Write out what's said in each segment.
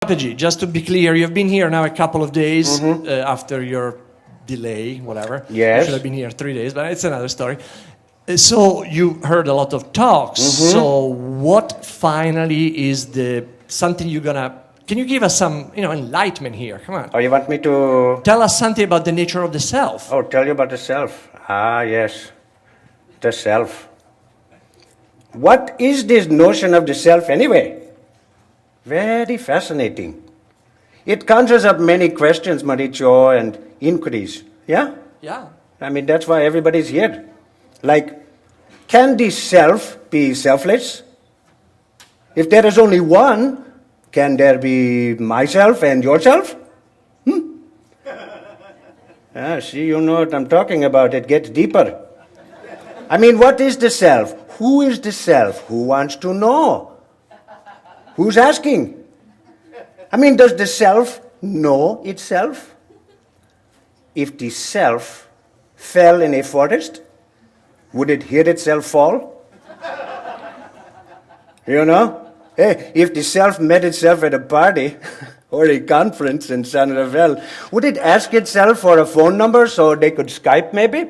Puppetji, just to be clear, you've been here now a couple of days after your delay, whatever. Yes. You should have been here 3 days, but it's another story. So you heard a lot of talks. So what finally is something you're gonna? Can you give us some, enlightenment here? Come on. Oh, you want me to... Tell us something about the nature of the self. Oh, tell you about the self. Ah, yes. The self. What is this notion of the self anyway? Very fascinating. It conjures up many questions, Mauricio, and inquiries. Yeah? Yeah. I mean, that's why everybody's here. Like, can the self be selfless? If there is only one, can there be myself and yourself? See, you know what I'm talking about. It gets deeper. I mean, what is the self? Who is the self? Who wants to know? Who's asking? I mean, does the self know itself? If the self fell in a forest, would it hear itself fall? You know? Hey, if the self met itself at a party or a conference in San Rafael, would it ask itself for a phone number so they could Skype maybe?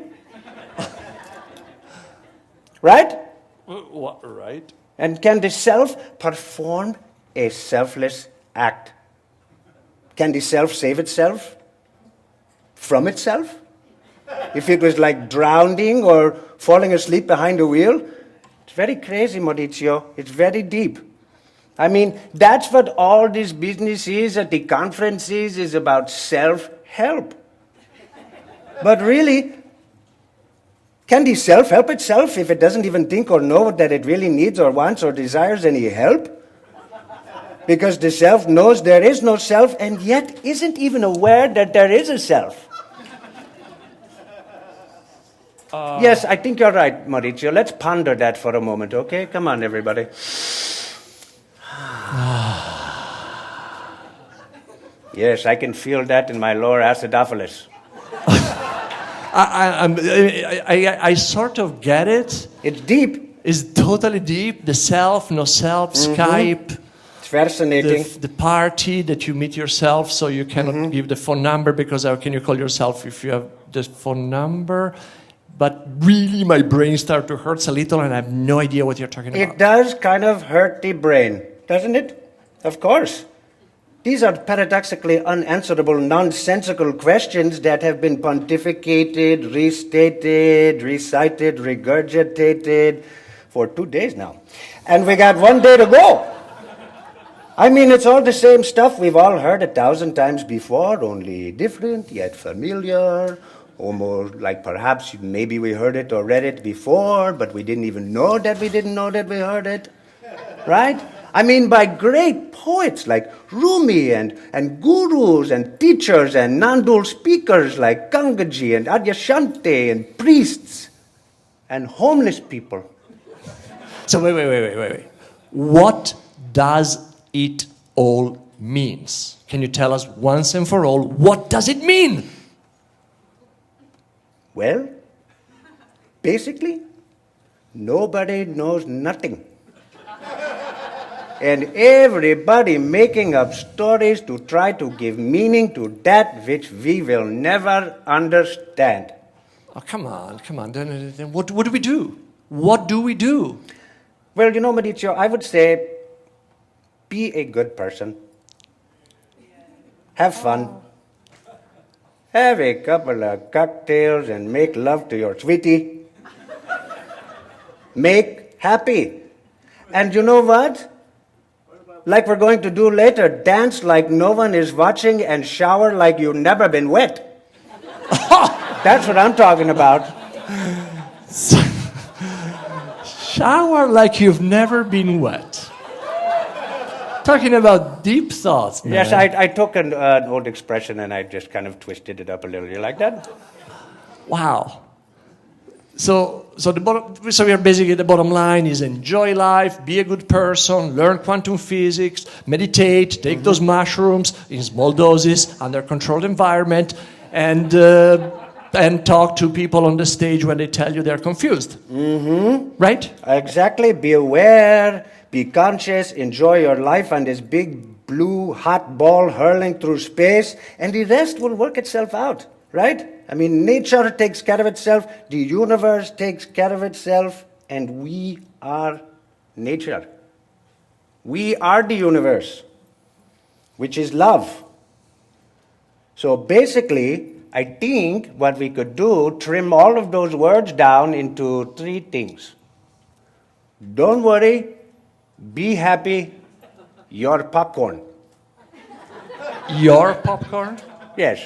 Right? What, right? And can the self perform a selfless act? Can the self save itself from itself? If it was like drowning or falling asleep behind the wheel? It's very crazy, Mauricio. It's very deep. I mean, that's what all this business is at the conferences, is about self-help. But really, can the self help itself if it doesn't even think or know that it really needs or wants or desires any help? Because the self knows there is no self and yet isn't even aware that there is a self. Yes, I think you're right, Mauricio. Let's ponder that for a moment, okay? Come on, everybody. Yes, I can feel that in my lower acidophilus. I sort of get it. It's deep. It's totally deep. The self, no self, Skype. It's fascinating. The party that you meet yourself, so you cannot give the phone number because how can you call yourself if you have the phone number? But really, my brain starts to hurt a little, and I have no idea what you're talking about. It does kind of hurt the brain, doesn't it? Of course. These are paradoxically unanswerable, nonsensical questions that have been pontificated, restated, recited, regurgitated for 2 days now. And we got 1 day to go. I mean, it's all the same stuff we've all heard 1,000 times before, only different yet familiar. Almost like perhaps maybe we heard it or read it before, but we didn't even know that we didn't know that we heard it. Right? I mean, by great poets like Rumi and gurus and teachers and non-dual speakers like Gangaji and Adyashanti and priests and homeless people. So wait. What does it all mean? Can you tell us once and for all, what does it mean? Well, basically, nobody knows nothing. And everybody making up stories to try to give meaning to that which we will never understand. Oh, come on. Then what do we do? What do we do? Well, you know, Mauricio, I would say be a good person. Have fun. Have a couple of cocktails and make love to your sweetie. Make happy. And you know what? Like we're going to do later, dance like no one is watching and shower like you've never been wet. That's what I'm talking about. Shower like you've never been wet. Talking about deep thoughts, man. Yes, I took an old expression and I just kind of twisted it up a little. You like that? Wow. So we are basically, the bottom line is enjoy life, be a good person, learn quantum physics, meditate, take those mushrooms in small doses, under controlled environment, and talk to people on the stage when they tell you they're confused. Right? Exactly. Be aware, be conscious, enjoy your life on this big blue hot ball hurling through space, and the rest will work itself out, right? I mean, nature takes care of itself, the universe takes care of itself, and we are nature. We are the universe, which is love. So basically, I think what we could do, trim all of those words down into 3 things. Don't worry, be happy, you're popcorn. Your popcorn? Yes.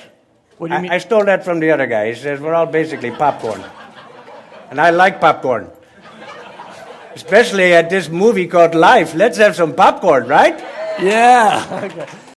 What do you mean? I stole that from the other guy. He says we're all basically popcorn. And I like popcorn. Especially at this movie called Life. Let's have some popcorn, right? Yeah. Okay.